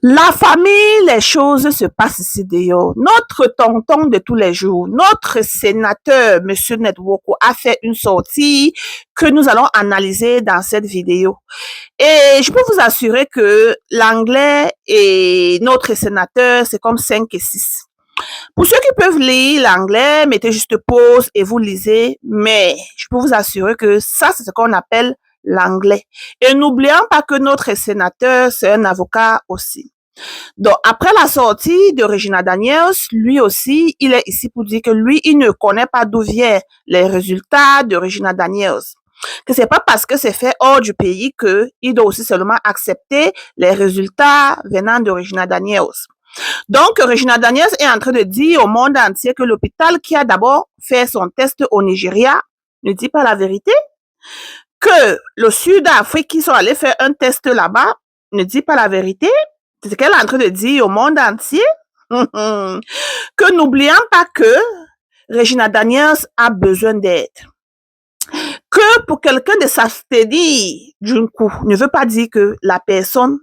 La famille, les choses se passent ici dehors. Notre tonton de tous les jours, notre sénateur, Monsieur Netwoko, a fait une sortie que nous allons analyser dans cette vidéo. Et je peux vous assurer que l'anglais et notre sénateur, c'est comme 5 et 6. Pour ceux qui peuvent lire l'anglais, mettez juste pause et vous lisez. Mais je peux vous assurer que ça, c'est ce qu'on appelle l'anglais. Et n'oublions pas que notre sénateur, c'est un avocat aussi. Donc, après la sortie de Regina Daniels, lui aussi, il est ici pour dire que lui, il ne connaît pas d'où viennent les résultats de Regina Daniels. Que c'est pas parce que c'est fait hors du pays que il doit aussi seulement accepter les résultats venant de Regina Daniels. Donc, Regina Daniels est en train de dire au monde entier que l'hôpital qui a d'abord fait son test au Nigeria ne dit pas la vérité, que le Sud-Afrique qui sont allés faire un test là-bas ne dit pas la vérité. C'est ce qu'elle est en train de dire au monde entier. Que n'oublions pas que Regina Daniels a besoin d'aide. Que pour quelqu'un de s'abstenir d'un coup ne veut pas dire que la personne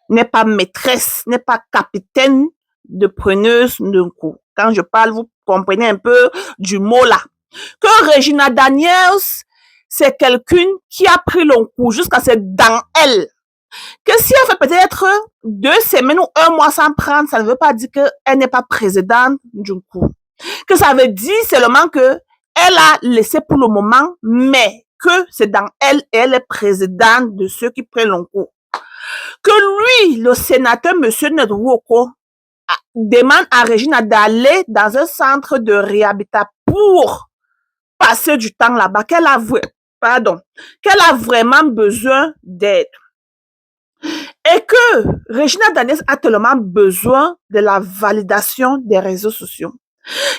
n'est pas maîtresse, n'est pas capitaine de preneuse d'un coup. Quand je parle, vous comprenez un peu du mot là. Que Regina Daniels, c'est quelqu'un qui a pris le coup jusqu'à ce dans elle. Que si elle fait peut-être 2 semaines ou 1 mois sans prendre, ça ne veut pas dire qu'elle n'est pas présidente du coup. Que ça veut dire seulement que elle a laissé pour le moment, mais que c'est dans elle et elle est présidente de ceux qui prennent le coup. Que lui, le sénateur, monsieur Netwoko, demande à Regina d'aller dans un centre de réhabilitation pour passer du temps là-bas, qu'elle a vraiment besoin d'aide. Et que Regina Daniels a tellement besoin de la validation des réseaux sociaux,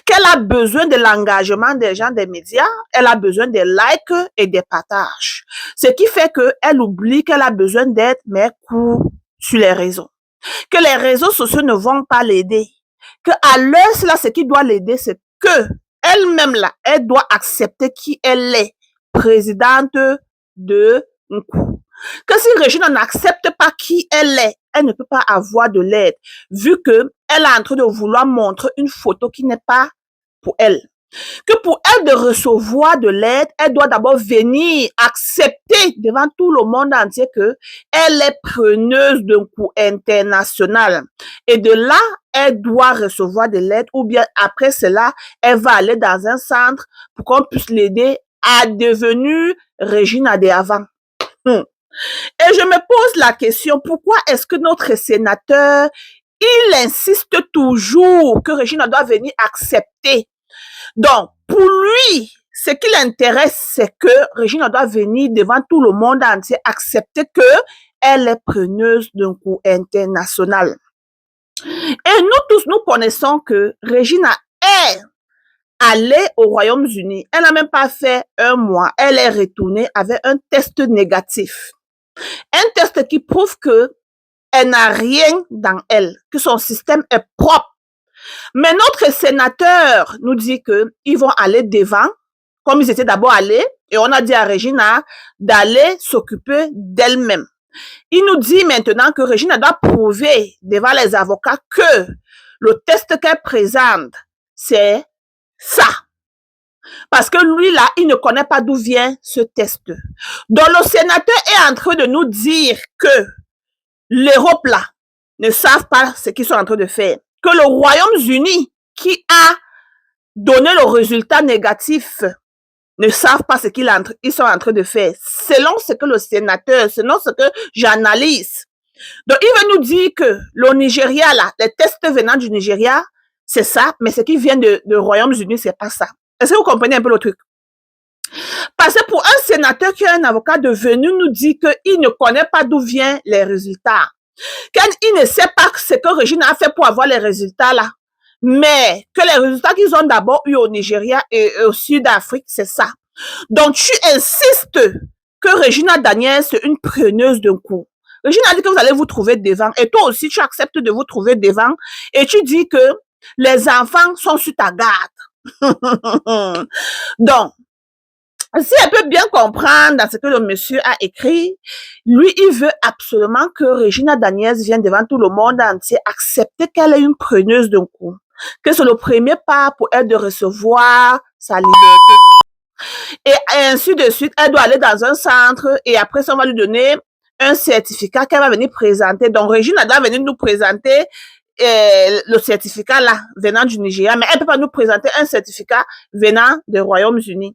qu'elle a besoin de l'engagement des gens des médias, elle a besoin des likes et des partages. Ce qui fait qu'elle oublie qu'elle a besoin d'aide, mais elle court sur les réseaux. Que les réseaux sociaux ne vont pas l'aider. Que à l'heure, là, ce qui doit l'aider, c'est que elle-même là, elle doit accepter qui elle est, présidente de Nkou. Que si Regina n'accepte pas qui elle est, elle ne peut pas avoir de l'aide, vu que elle est en train de vouloir montrer une photo qui n'est pas pour elle. Que pour elle de recevoir de l'aide, elle doit d'abord venir accepter devant tout le monde entier que elle est preneuse d'un coup international. Et de là, elle doit recevoir de l'aide ou bien après cela, elle va aller dans un centre pour qu'on puisse l'aider à devenir Regina de avant. Et je me pose la question, pourquoi est-ce que notre sénateur, il insiste toujours que Regina doit venir accepter? Donc, pour lui, ce qui l'intéresse, c'est que Regina doit venir devant tout le monde entier accepter qu'elle est preneuse d'un coup international. Et nous tous, nous connaissons que Regina est allée au Royaume-Uni. Elle n'a même pas fait 1 mois. Elle est retournée avec un test négatif. Un test qui prouve qu'elle n'a rien dans elle, que son système est propre. Mais notre sénateur nous dit qu'ils vont aller devant, comme ils étaient d'abord allés, et on a dit à Regina d'aller s'occuper d'elle-même. Il nous dit maintenant que Regina doit prouver devant les avocats que le test qu'elle présente, c'est ça. Parce que lui, là, il ne connaît pas d'où vient ce test. Donc, le sénateur est en train de nous dire que l'Europe, là, ne savent pas ce qu'ils sont en train de faire. Que le Royaume-Uni, qui a donné le résultat négatif, ne savent pas ce qu'ils sont en train de faire. Selon ce que le sénateur, selon ce que j'analyse. Donc, il veut nous dire que le Nigeria, là, les tests venant du Nigeria, c'est ça, mais ce qui vient de Royaume-Uni, c'est pas ça. Est-ce que vous comprenez un peu le truc? Parce que pour un sénateur qui est un avocat devenu nous dit qu'il ne connaît pas d'où viennent les résultats. Qu'il ne sait pas ce que Regina a fait pour avoir les résultats là. Mais que les résultats qu'ils ont d'abord eu au Nigeria et au Sud-Afrique, c'est ça. Donc, tu insistes que Regina Daniels, c'est une preneuse d'un coup. Regina dit que vous allez vous trouver devant. Et toi aussi, tu acceptes de vous trouver devant. Et tu dis que les enfants sont sur ta garde. Donc, Si elle peut bien comprendre dans ce que le monsieur a écrit, lui, il veut absolument que Regina Daniels vienne devant tout le monde entier accepter qu'elle est une preneuse d'un coup. Que c'est le premier pas pour elle de recevoir sa liberté. Et ainsi de suite, elle doit aller dans un centre et après ça, on va lui donner un certificat qu'elle va venir présenter. Donc, Regina doit venir nous présenter le certificat là, venant du Nigeria, mais elle ne peut pas nous présenter un certificat venant des Royaumes-Unis.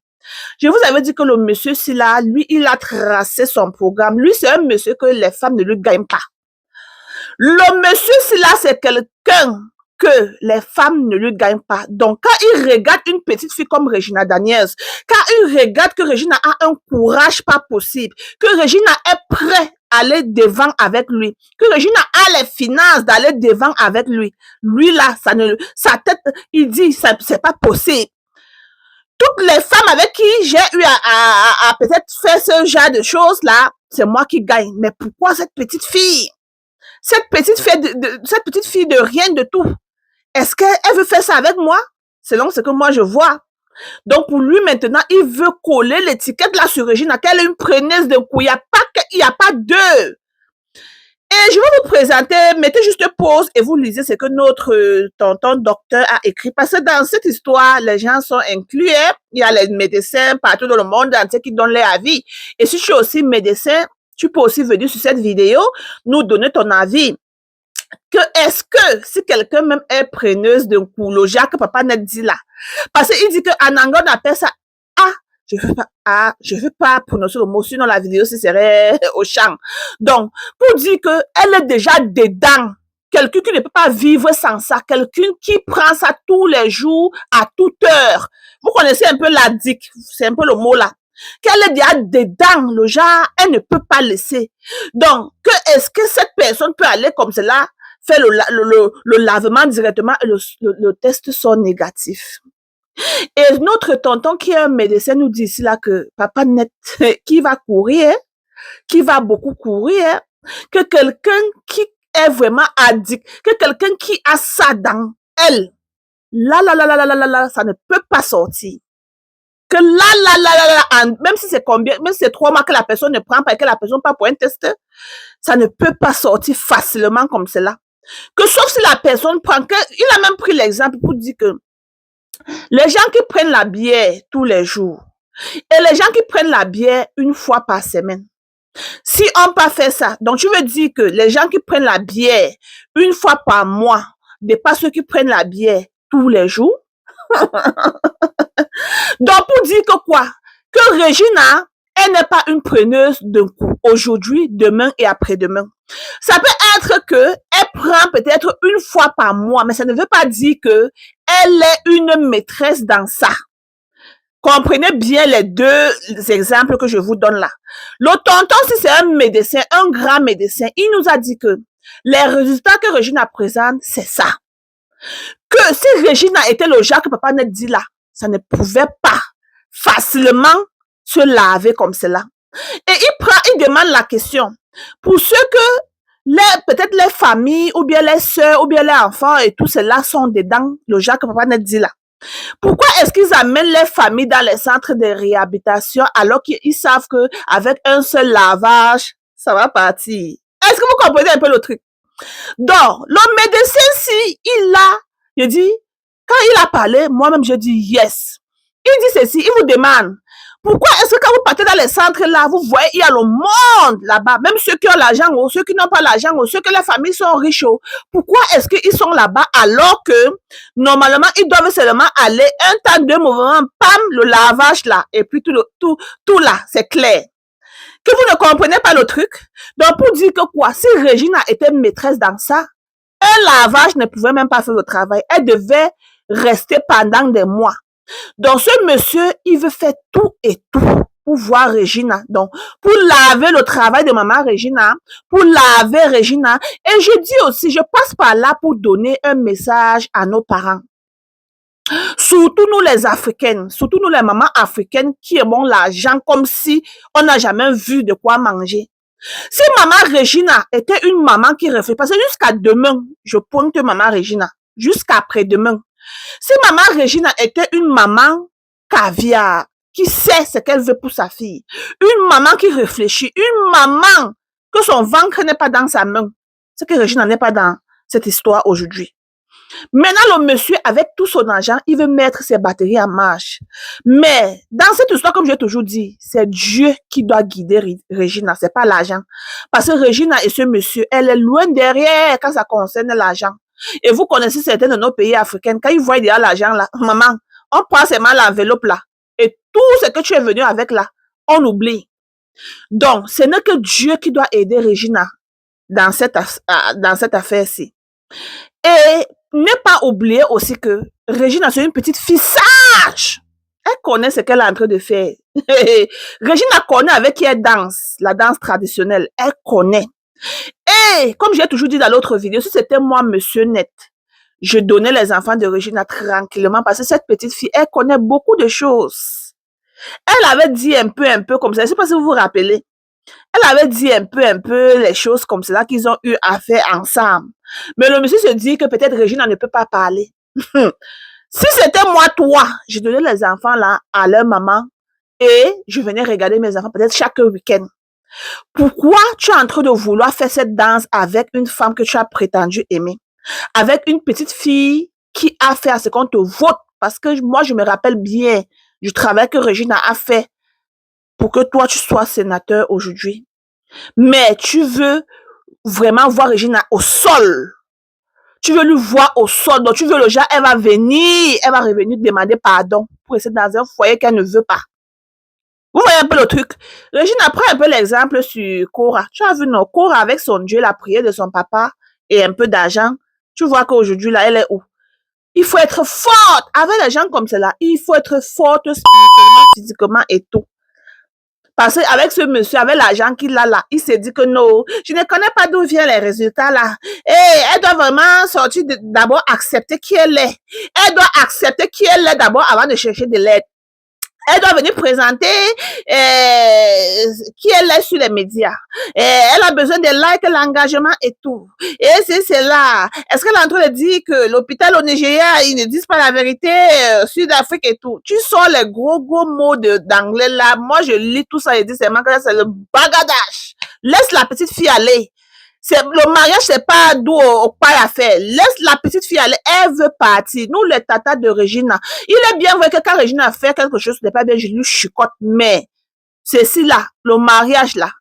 Je vous avais dit que le monsieur Silla, lui, il a tracé son programme. Lui, c'est un monsieur que les femmes ne lui gagnent pas. Le monsieur Silla, c'est quelqu'un que les femmes ne lui gagnent pas. Donc, quand il regarde une petite fille comme Regina Daniels, quand il regarde que Regina a un courage pas possible, que Regina est prête à aller devant avec lui, que Regina a les finances d'aller devant avec lui, lui là, sa tête, il dit, c'est pas possible. Toutes les femmes avec qui j'ai eu à peut-être faire ce genre de choses-là, c'est moi qui gagne. Mais pourquoi cette petite fille? Cette petite fille de rien de tout. Est-ce qu'elle veut faire ça avec moi? Selon ce que moi je vois. Donc pour lui maintenant, il veut coller l'étiquette là sur Regina, qu'elle est une preneuse de coup. Il n'y a pas deux. Et je vais vous présenter, mettez juste pause et vous lisez ce que notre tonton docteur a écrit. Parce que dans cette histoire, les gens sont inclus. Hein? Il y a les médecins partout dans le monde entier qui donnent leur avis. Et si tu es aussi médecin, tu peux aussi venir sur cette vidéo, nous donner ton avis. Est-ce que si quelqu'un même est preneuse d'un coup, le Jacques Papa Net dit là, parce qu'il dit qu'en anglais on appelle ça je veux pas prononcer le mot, sinon la vidéo ce serait au champ. Donc, pour dire qu'elle est déjà dedans, quelqu'un qui ne peut pas vivre sans ça, quelqu'un qui prend ça tous les jours, à toute heure. Vous connaissez un peu l'addict, c'est un peu le mot là. Qu'elle est déjà dedans, le genre, elle ne peut pas laisser. Donc, est-ce que cette personne peut aller comme cela, faire le lavement directement et le test sort négatif? Et notre tonton qui est un médecin nous dit ici là que Papa Net, qui va courir, qui va beaucoup courir, que quelqu'un qui est vraiment addict, que quelqu'un qui a ça dans elle, là, ça ne peut pas sortir. Que même si c'est combien, même si c'est 3 mois que la personne ne prend pas et que la personne pas pour un test, ça ne peut pas sortir facilement comme cela. Que sauf si la personne prend, il a même pris l'exemple pour dire que les gens qui prennent la bière tous les jours et les gens qui prennent la bière une fois par semaine, si on peut faire ça, donc tu veux dire que les gens qui prennent la bière une fois par mois dépassent ceux qui prennent la bière tous les jours? Donc pour dire que quoi? Que Regina, elle n'est pas une preneuse d'un coup, aujourd'hui, demain et après-demain. Ça peut être que elle prend peut-être une fois par mois, mais ça ne veut pas dire que elle est une maîtresse dans ça. Comprenez bien les deux exemples que je vous donne là. Le tonton, si c'est un médecin, un grand médecin, il nous a dit que les résultats que Regina présente, c'est ça. Que si Regina était le Jacques Papa Net dit là, ça ne pouvait pas facilement se laver comme cela. Et il demande la question. Pour ceux que peut-être les familles, ou bien les sœurs, ou bien les enfants et tout cela sont dedans, le Jacques Papa Net dit là. Pourquoi est-ce qu'ils amènent les familles dans les centres de réhabilitation alors qu'ils savent que avec un seul lavage, ça va partir? Est-ce que vous comprenez un peu le truc? Donc, le médecin, si je dis, quand il a parlé, moi-même, je dis yes. Il dit ceci, il vous demande, pourquoi est-ce que quand vous partez dans les centres là, vous voyez, il y a le monde là-bas, même ceux qui ont l'argent ou ceux qui n'ont pas l'argent ou ceux que les familles sont riches, pourquoi est-ce qu'ils sont là-bas alors que normalement ils doivent seulement aller un temps de mouvement, pam, le lavage là, et puis tout là, c'est clair. Que vous ne comprenez pas le truc. Donc pour dire que quoi, si Regina était maîtresse dans ça, un lavage ne pouvait même pas faire le travail. Elle devait rester pendant des mois. Donc, ce monsieur, il veut faire tout et tout pour voir Regina. Donc, pour laver le travail de maman Regina, pour laver Regina. Et je dis aussi, je passe par là pour donner un message à nos parents. Surtout nous les Africaines, surtout nous les mamans africaines qui aimons l'argent comme si on n'a jamais vu de quoi manger. Si maman Regina était une maman qui réfléchit, parce que jusqu'à demain, je pointe maman Regina, jusqu'à après-demain. Si maman Regina était une maman caviar, qui sait ce qu'elle veut pour sa fille, une maman qui réfléchit, une maman que son ventre n'est pas dans sa main. C'est que Régina n'est pas dans cette histoire aujourd'hui. Maintenant, le monsieur, avec tout son argent, il veut mettre ses batteries en marche. Mais dans cette histoire, comme j'ai toujours dit, c'est Dieu qui doit guider Régina, c'est pas l'argent. Parce que Régina et ce monsieur, elle est loin derrière quand ça concerne l'argent. Et vous connaissez certains de nos pays africains, quand ils voient déjà l'argent là, maman, on prend seulement l'enveloppe là. Et tout ce que tu es venu avec là, on oublie. Donc, ce n'est que Dieu qui doit aider Régina dans cette affaire-ci. Et ne pas oublier aussi que Régina, c'est une petite fille sage. Elle connaît ce qu'elle est en train de faire. Régina connaît avec qui elle danse, la danse traditionnelle. Elle connaît. Et comme j'ai toujours dit dans l'autre vidéo, si c'était moi, monsieur Net, je donnais les enfants de Régina tranquillement parce que cette petite fille, elle connaît beaucoup de choses. Elle avait dit un peu comme ça. Je ne sais pas si vous vous rappelez. Elle avait dit un peu les choses comme cela qu'ils ont eu à faire ensemble. Mais le monsieur se dit que peut-être Régina ne peut pas parler. Si c'était moi, toi, je donnais les enfants là à leur maman et je venais regarder mes enfants peut-être chaque week-end. Pourquoi tu es en train de vouloir faire cette danse avec une femme que tu as prétendu aimer? Avec une petite fille qui a fait à ce qu'on te vote? Parce que moi, je me rappelle bien du travail que Régina a fait pour que toi, tu sois sénateur aujourd'hui. Mais tu veux vraiment voir Régina au sol. Tu veux lui voir au sol. Donc, tu veux le genre, elle va revenir demander pardon pour rester dans un foyer qu'elle ne veut pas. Vous voyez un peu le truc. Régina, prends un peu l'exemple sur Cora. Tu as vu, non? Cora, avec son Dieu, la prière de son papa et un peu d'argent. Tu vois qu'aujourd'hui, là, elle est où? Il faut être forte. Avec les gens comme cela, il faut être forte spirituellement, physiquement et tout. Parce qu'avec ce monsieur, avec l'argent qu'il a là, il s'est dit que non, je ne connais pas d'où viennent les résultats là. Et elle doit vraiment sortir d'abord accepter qui elle est. Elle doit accepter qui elle est d'abord avant de chercher de l'aide. Elle doit venir présenter qui elle est sur les médias. Elle a besoin de likes, l'engagement et tout. Et c'est cela. Est-ce qu'elle est en train de dire que l'hôpital au Nigeria, ils ne disent pas la vérité, Sud-Afrique et tout? Tu sors les gros mots d'anglais là. Moi, je lis tout ça et dis seulement que c'est le bagadage. Laisse la petite fille aller. Le mariage, c'est pas d'où au pas à faire. Laisse la petite fille aller. Elle veut partir. Nous, les tatas de Régina. Il est bien vrai que quand Régina fait quelque chose qui n'est pas bien, je lui chicote. Mais, ceci là, le mariage là,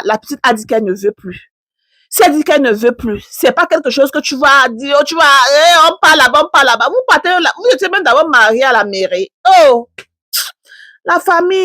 la petite a dit qu'elle ne veut plus. Si elle dit qu'elle ne veut plus, c'est pas quelque chose que tu vas dire, on parle là-bas, vous partez là, vous étiez même d'abord marié à la mairie. Oh! La famille.